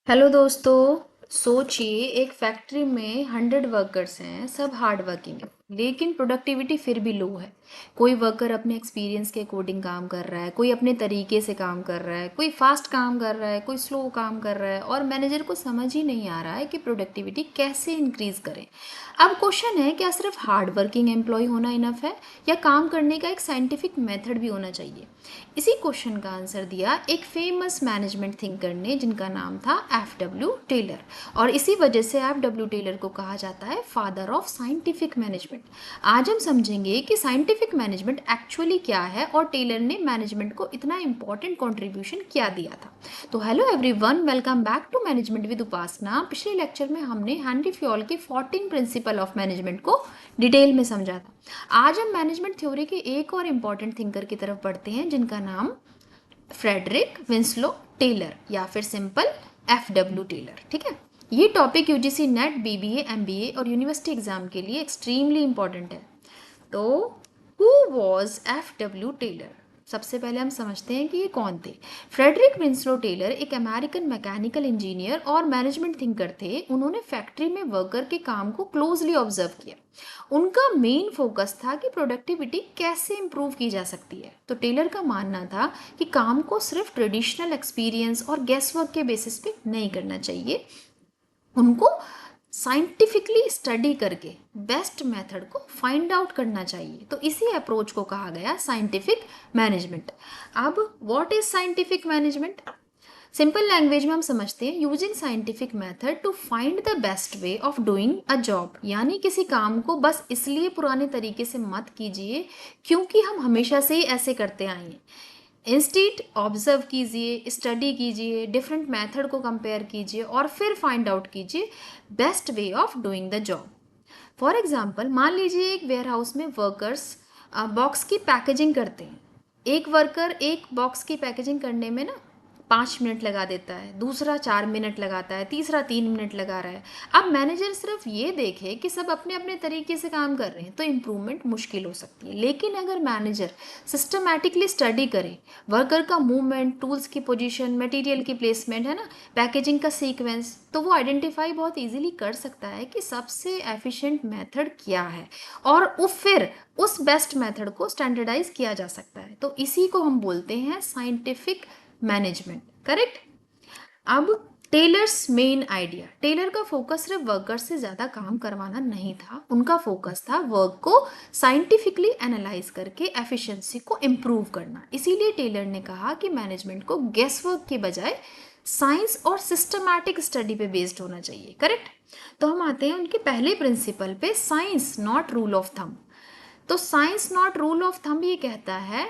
Hello दोस्तों। सोचिए एक फैक्ट्री में 100 वर्कर्स हैं, सब हार्ड वर्किंग है लेकिन प्रोडक्टिविटी फिर भी लो है। कोई वर्कर अपने एक्सपीरियंस के अकॉर्डिंग काम कर रहा है, कोई अपने तरीके से काम कर रहा है, कोई फास्ट काम कर रहा है, कोई स्लो काम कर रहा है और मैनेजर को समझ ही नहीं आ रहा है कि प्रोडक्टिविटी कैसे इंक्रीज करें। अब क्वेश्चन है, क्या सिर्फ हार्ड वर्किंग एम्प्लॉय होना इनफ है या काम करने का एक साइंटिफिक मेथड भी होना चाहिए। इसी क्वेश्चन का आंसर दिया एक फेमस मैनेजमेंट थिंकर ने जिनका नाम था F.W. टेलर। और इसी वजह से F.W. टेलर को कहा जाता है फादर ऑफ साइंटिफिक मैनेजमेंट। आज हम समझेंगे कि साइंटिफिक मैनेजमेंट एक्चुअली क्या है और टेलर ने मैनेजमेंट को इतना इंपॉर्टेंट कंट्रीब्यूशन क्या दिया था। तो hello everyone, welcome back to management with Upasana. पिछले लेक्चर में हमने हेनरी फ्योल के 14 प्रिंसिपल ऑफ मैनेजमेंट को डिटेल में समझा था। आज हम मैनेजमेंट थ्योरी के एक और इम्पॉर्टेंट थिंकर की तरफ बढ़ते हैं जिनका नाम फ्रेडरिक विंस्लो टेलर या फिर सिंपल F.W. टेलर। ठीक है, ये topic UGC net, BBA, MBA और यूनिवर्सिटी एग्जाम के लिए एक्सट्रीमली इंपॉर्टेंट है। तो हु वॉज F.W. टेलर? सबसे पहले हम समझते हैं कि ये कौन थे। फ्रेडरिक विंस्लो टेलर एक अमेरिकन मैकेनिकल इंजीनियर और मैनेजमेंट थिंकर थे। उन्होंने फैक्ट्री में वर्कर के काम को क्लोजली ऑब्जर्व किया। उनका मेन फोकस था कि प्रोडक्टिविटी कैसे इंप्रूव की जा सकती है। तो टेलर का मानना था कि काम को सिर्फ ट्रेडिशनल एक्सपीरियंस और गेस वर्क के बेसिस पे नहीं करना चाहिए, उनको साइंटिफिकली स्टडी करके बेस्ट मेथड को फाइंड आउट करना चाहिए। तो इसी अप्रोच को कहा गया साइंटिफिक मैनेजमेंट। अब what is scientific management? Simple language में हम समझते हैं, using scientific method to find the best way of doing a job. यानी किसी काम को बस इसलिए पुराने तरीके से मत कीजिए क्योंकि हम हमेशा से ही ऐसे करते आए हैं। इंस्टीट ऑब्जर्व कीजिए, स्टडी कीजिए, डिफरेंट मेथड को कंपेयर कीजिए और फिर फाइंड आउट कीजिए best way of doing the job. For example, मान लीजिए एक वेयर हाउस में वर्कर्स बॉक्स की पैकेजिंग करते हैं। एक वर्कर एक बॉक्स की पैकेजिंग करने में ना 5 मिनट लगा देता है, दूसरा 4 मिनट लगाता है, तीसरा 3 मिनट लगा रहा है। अब मैनेजर सिर्फ ये देखे कि सब अपने अपने तरीके से काम कर रहे हैं तो इम्प्रूवमेंट मुश्किल हो सकती है। लेकिन अगर मैनेजर सिस्टमैटिकली स्टडी करे वर्कर का मूवमेंट, टूल्स की पोजीशन, मटेरियल की प्लेसमेंट, है ना, पैकेजिंग का सीक्वेंस, तो वो आइडेंटिफाई बहुत इजीली कर सकता है कि सबसे एफिशिएंट मेथड क्या है और फिर उस बेस्ट मेथड को स्टैंडर्डाइज किया जा सकता है। तो इसी को हम बोलते हैं साइंटिफिक मैनेजमेंट। करेक्ट। अब टेलर्स मेन आइडिया, टेलर का फोकस सिर्फ वर्कर से ज़्यादा काम करवाना नहीं था, उनका फोकस था वर्क को साइंटिफिकली एनालाइज करके एफिशिएंसी को इम्प्रूव करना। इसीलिए टेलर ने कहा कि मैनेजमेंट को गेस वर्क के बजाय साइंस और सिस्टमैटिक स्टडी पे बेस्ड होना चाहिए। करेक्ट। तो हम आते हैं उनके पहले प्रिंसिपल पे, science not rule of thumb. तो science not rule of thumb ये कहता है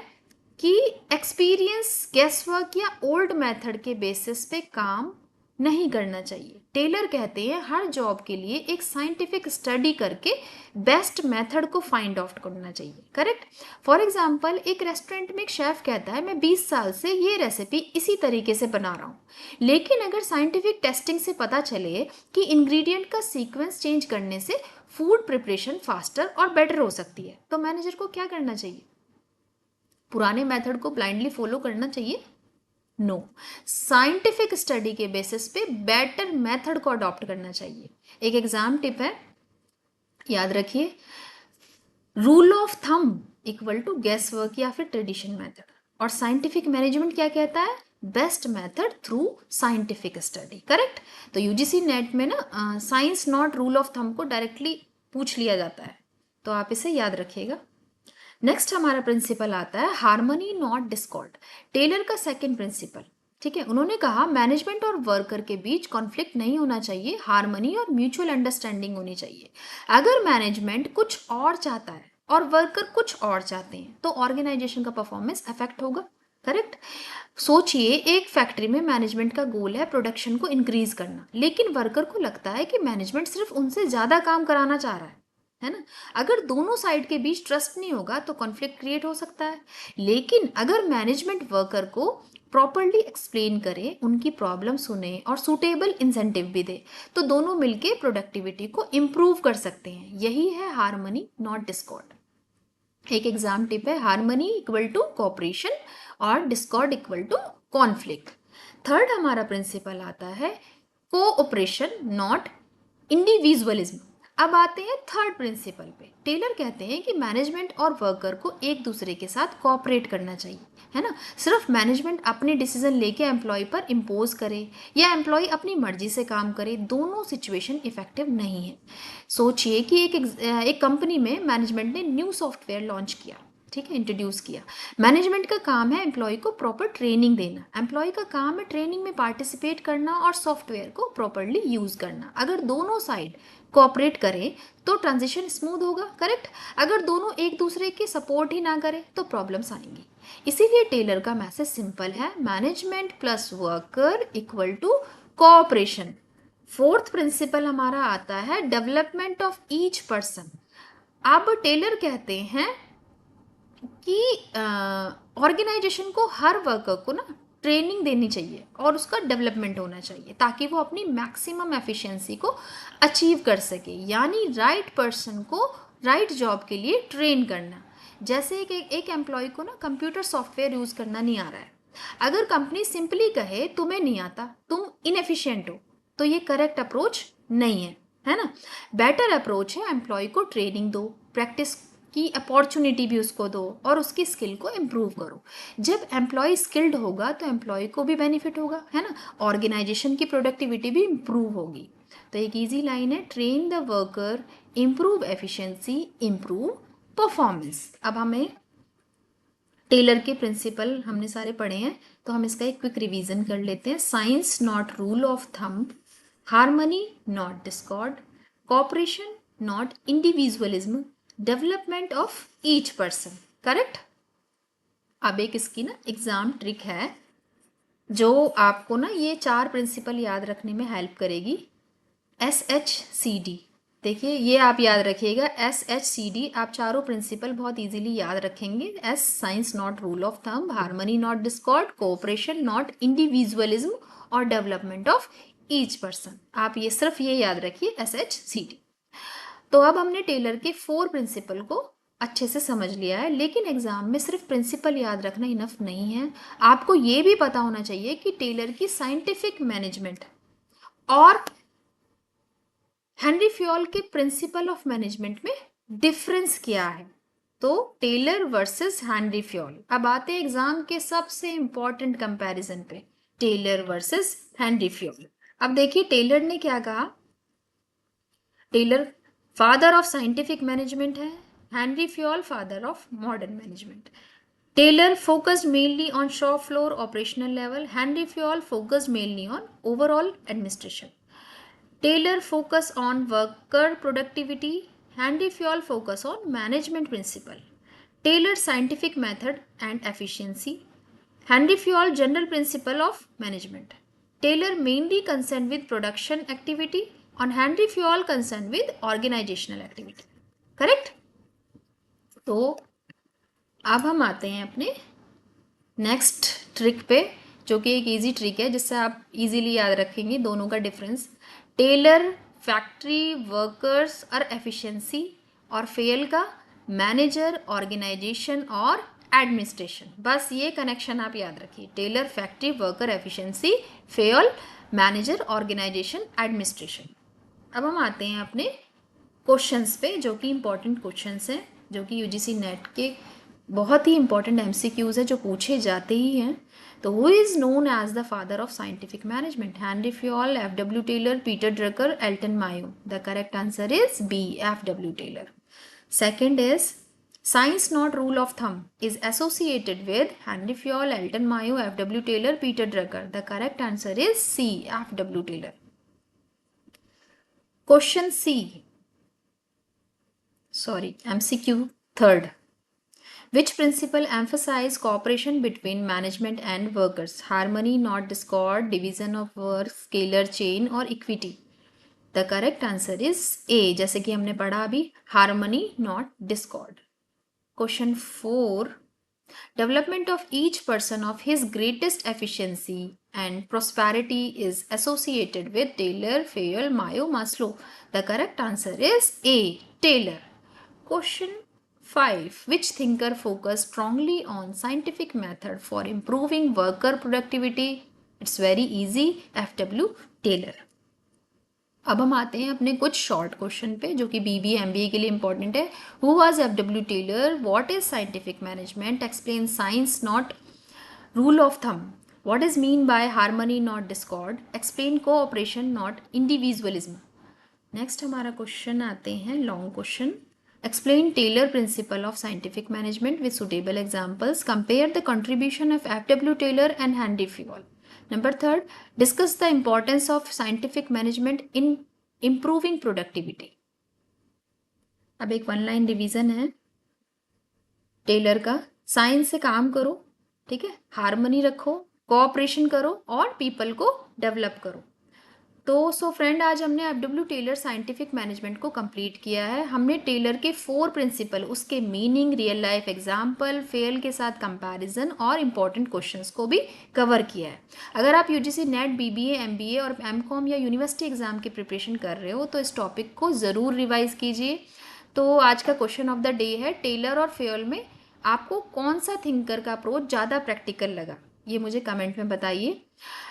कि एक्सपीरियंस, गेस वर्क या ओल्ड मेथड के बेसिस पे काम नहीं करना चाहिए। टेलर कहते हैं हर जॉब के लिए एक साइंटिफिक स्टडी करके बेस्ट मेथड को फाइंड आउट करना चाहिए। करेक्ट। फॉर एग्जांपल, एक रेस्टोरेंट में एक शेफ कहता है मैं 20 साल से ये रेसिपी इसी तरीके से बना रहा हूँ, लेकिन अगर साइंटिफिक टेस्टिंग से पता चले कि इंग्रेडिएंट का सीक्वेंस चेंज करने से फूड प्रिपरेशन फास्टर और बेटर हो सकती है, तो मैनेजर को क्या करना चाहिए? पुराने मेथड को ब्लाइंडली फॉलो करना चाहिए? नो, साइंटिफिक स्टडी के बेसिस पे बेटर मेथड को अडॉप्ट करना चाहिए। एक एग्जाम टिप है, याद रखिए, rule of thumb equal to guess work या फिर ट्रेडिशन मेथड। और साइंटिफिक मैनेजमेंट क्या कहता है? Best method through scientific study. Correct. तो यूजीसी नेट में ना science not rule of thumb को डायरेक्टली पूछ लिया जाता है, तो आप इसे याद रखिएगा। नेक्स्ट हमारा प्रिंसिपल आता है हार्मनी नॉट डिस्कॉर्ड, टेलर का सेकंड प्रिंसिपल। ठीक है, उन्होंने कहा मैनेजमेंट और वर्कर के बीच कॉन्फ्लिक्ट नहीं होना चाहिए, हार्मनी और म्यूचुअल अंडरस्टैंडिंग होनी चाहिए। अगर मैनेजमेंट कुछ और चाहता है और वर्कर कुछ और चाहते हैं तो ऑर्गेनाइजेशन का परफॉर्मेंस अफेक्ट होगा। करेक्ट। सोचिए एक फैक्ट्री में मैनेजमेंट का गोल है प्रोडक्शन को इंक्रीज करना, लेकिन वर्कर को लगता है कि मैनेजमेंट सिर्फ उनसे ज़्यादा काम कराना चाह रहा है ना। अगर दोनों साइड के बीच ट्रस्ट नहीं होगा तो कॉन्फ्लिक्ट क्रिएट हो सकता है। लेकिन अगर मैनेजमेंट वर्कर को प्रॉपरली एक्सप्लेन करे, उनकी प्रॉब्लम सुने और सूटेबल इंसेंटिव भी दे, तो दोनों मिलके प्रोडक्टिविटी को इम्प्रूव कर सकते हैं। यही है हार्मनी नॉट डिस्कॉर्ड। एक एग्जाम टिप है, हार्मनी इक्वल टू कोऑपरेशन और discord equal to conflict. Third हमारा प्रिंसिपल आता है कोऑपरेशन नॉट इंडिविजुअलिज्म। अब आते हैं थर्ड प्रिंसिपल पे। टेलर कहते हैं कि मैनेजमेंट और वर्कर को एक दूसरे के साथ कोऑपरेट करना चाहिए, है ना। सिर्फ मैनेजमेंट अपने डिसीजन लेके एम्प्लॉय पर इम्पोज करे या एम्प्लॉय अपनी मर्जी से काम करे, दोनों सिचुएशन इफेक्टिव नहीं है। सोचिए कि एक कंपनी में मैनेजमेंट ने न्यू सॉफ्टवेयर लॉन्च किया, ठीक है, इंट्रोड्यूस किया। मैनेजमेंट का काम है एम्प्लॉय को प्रॉपर ट्रेनिंग देना, एम्प्लॉय का काम है ट्रेनिंग में पार्टिसिपेट करना और सॉफ्टवेयर को प्रॉपरली यूज़ करना। अगर दोनों साइड कोऑपरेट करें तो ट्रांजिशन स्मूथ होगा, करेक्ट। अगर दोनों एक दूसरे की सपोर्ट ही ना करें तो प्रॉब्लम्स आएंगी। इसीलिए टेलर का मैसेज सिंपल है, management plus worker equal to cooperation. Fourth principle हमारा आता है डेवलपमेंट ऑफ ईच पर्सन। अब टेलर कहते हैं कि ऑर्गेनाइजेशन को हर वर्कर को ना ट्रेनिंग देनी चाहिए और उसका डेवलपमेंट होना चाहिए ताकि वो अपनी मैक्सिमम एफिशिएंसी को अचीव कर सके, यानी राइट पर्सन को राइट जॉब के लिए ट्रेन करना। जैसे एक एम्प्लॉय को ना कंप्यूटर सॉफ्टवेयर यूज़ करना नहीं आ रहा है, अगर कंपनी सिंपली कहे तुम्हें नहीं आता, तुम इनएफिशिएंट हो, तो ये करेक्ट अप्रोच नहीं है ना। बेटर अप्रोच है एम्प्लॉय को ट्रेनिंग दो, प्रैक्टिस की अपॉर्चुनिटी भी उसको दो और उसकी स्किल को इम्प्रूव करो। जब एम्प्लॉय स्किल्ड होगा तो एम्प्लॉय को भी बेनिफिट होगा, है ना। ऑर्गेनाइजेशन की प्रोडक्टिविटी भी इम्प्रूव होगी। तो एक इजी लाइन है, train the worker, improve efficiency, improve performance. अब हमें टेलर के प्रिंसिपल हमने सारे पढ़े हैं, तो हम इसका एक क्विक रिवीजन कर लेते हैं। Science not rule of thumb, harmony not discord, cooperation not individualism, development of each person, correct. अब एक इसकी ना एग्जाम ट्रिक है जो आपको ना ये 4 प्रिंसिपल याद रखने में हेल्प करेगी। SHCD, देखिए ये आप याद रखिएगा, SHCD आप चारों प्रिंसिपल बहुत इजीली याद रखेंगे। S science not rule of thumb, harmony not Discord, cooperation not individualism और डेवलपमेंट ऑफ ईच पर्सन। आप ये सिर्फ ये याद रखिए, SHCD। तो अब हमने टेलर के 4 प्रिंसिपल को अच्छे से समझ लिया है, लेकिन एग्जाम में सिर्फ प्रिंसिपल याद रखना इनफ नहीं है, आपको ये भी पता होना चाहिए कि टेलर की साइंटिफिक मैनेजमेंट और हेनरी फ्योल के प्रिंसिपल ऑफ मैनेजमेंट में डिफरेंस क्या है। तो टेलर वर्सेस हेनरी फ्योल। अब आते हैं एग्जाम के सबसे इंपॉर्टेंट कंपैरिजन पे, टेलर वर्सेस हेनरी फ्योल। अब देखिए टेलर ने क्या कहा, Taylor father of scientific management है, Henri Fayol father of modern management. Taylor focused mainly on shop floor operational level, Henry Fayol focused mainly on overall administration. Taylor focus on worker productivity, Henry Fayol focus on management principle. Taylor scientific method and efficiency, Henry Fayol general principle of management. Taylor mainly concerned with production activity and Henry Fayol concerned with organizational activity. Correct? तो अब हम आते हैं अपने next trick पे, जो कि एक इजी ट्रिक है जिससे आप इजीली याद रखेंगे दोनों का डिफरेंस। टेलर फैक्ट्री वर्कर्स और एफिशिएंसी, और फेल का मैनेजर ऑर्गेनाइजेशन और एडमिनिस्ट्रेशन। बस ये कनेक्शन आप याद रखिए, Taylor factory worker efficiency, Fayol manager organization administration. अब हम आते हैं अपने क्वेश्चंस पे, जो कि इंपॉर्टेंट क्वेश्चंस हैं, जो कि यूजीसी नेट के बहुत ही इंपॉर्टेंट MCQs है जो पूछे जाते ही हैं। तो who is known as the father of scientific management, Henri Fayol, FW Taylor, Peter Drucker, Elton Mayo. The correct answer is B, FW Taylor. Second is science not rule of thumb is associated with Henri Fayol, Elton Mayo, FW Taylor, Peter Drucker. The correct answer is C, FW Taylor. Question MCQ third. Which principle emphasize cooperation between management and workers? Harmony, not discord, division of work, scalar chain और equity? The correct answer is A, जैसे कि हमने पढ़ा अभी, harmony, not discord. Question 4. Development of each person of his greatest efficiency and prosperity is associated with Taylor, Fayol, Mayo, Maslow. The correct answer is A, Taylor. Question 5. Which thinker focused strongly on scientific method for improving worker productivity? It's very easy, FW Taylor. अब हम आते हैं अपने कुछ short question पे जो कि BBA MBA के लिए इंपॉर्टेंट है। Who was FW Taylor, what is scientific management, explain science not rule of thumb, what is mean by harmony not discord, explain cooperation not individualism. Next हमारा question आते हैं long question. Explain Taylor principle of scientific management with suitable examples, compare the contribution of FW Taylor and Henry Fayol. Number third, discuss the importance of scientific management in improving productivity. अब एक one line revision है Taylor का। Science से काम करो, ठीक है, harmony रखो, कोऑपरेशन करो और पीपल को डेवलप करो। तो सो फ्रेंड, आज हमने एफडब्ल्यू टेलर साइंटिफिक मैनेजमेंट को कंप्लीट किया है। हमने टेलर के 4 प्रिंसिपल, उसके meaning, real life example, fail के साथ कंपैरिजन और इम्पॉर्टेंट क्वेश्चंस को भी कवर किया है। अगर आप यूजीसी नेट, बीबीए, एमबीए और एमकॉम या यूनिवर्सिटी एग्जाम की प्रिपरेशन कर रहे हो तो इस टॉपिक को ज़रूर रिवाइज कीजिए। तो आज का क्वेश्चन ऑफ द डे है, टेलर और फेल में आपको कौन सा थिंकर का अप्रोच ज़्यादा प्रैक्टिकल लगा, ये मुझे कमेंट में बताइए।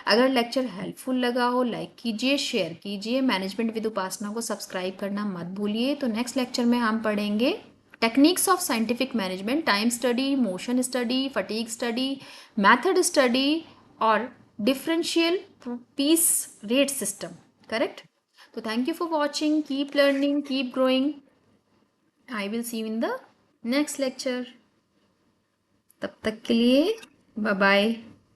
अगर लेक्चर हेल्पफुल लगा हो लाइक कीजिए, शेयर कीजिए। मैनेजमेंट विद उपासना को सब्सक्राइब करना मत भूलिए। तो नेक्स्ट लेक्चर में हम पढ़ेंगे techniques of scientific management, time study, motion study, fatigue study, method study और differential piece rate system. Correct. तो thank you for watching, keep learning, keep growing. I will see you in the next lecture. तब तक के लिए bye bye.